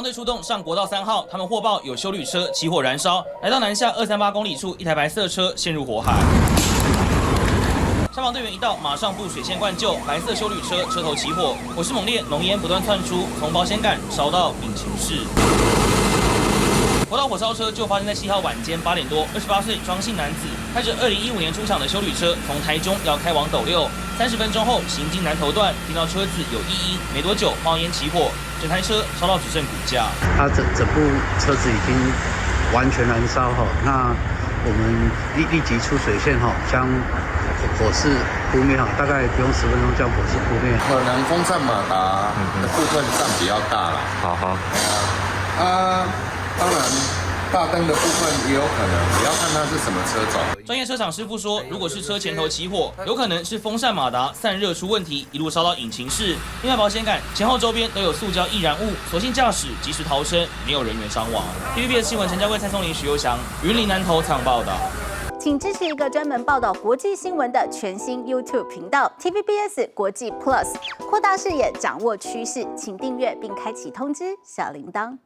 防队出动上国道3号，他们获报有休旅车起火燃烧，来到南下238公里处，一台白色车陷入火海。消防队员一到，马上布水线灌救，白色休旅车车头起火，火势猛烈，浓烟不断窜出，从保险杆烧到引擎室。火到火烧车就发生在7号晚间8点多，28岁庄姓男子开着2015年出厂的休旅车，从台中要开往斗六，30分钟后行经南头段，听到车子有异音，没多久冒烟起火，整台车烧到只剩骨架。它整部车子已经完全燃烧哈，那我们立即出水线哈，将火势扑灭哈，大概不用10分钟将火势扑灭。可能风扇马达的部分占比较大了。好。当然，大灯的部分也有可能，也要看它是什么车种。专业车厂师傅说，如果是车前头起火，有可能是风扇马达散热出问题，一路烧到引擎室。另外，保险杆前后周边都有塑胶易燃物，所幸驾驶及时逃生，没有人员伤亡。TVBS 新闻陈家贵、蔡松林、徐佑祥，云林南投采访报道。请支持一个专门报道国际新闻的全新 YouTube 频道 TVBS 国际 Plus， 扩大视野，掌握趋势，请订阅并开启通知小铃铛。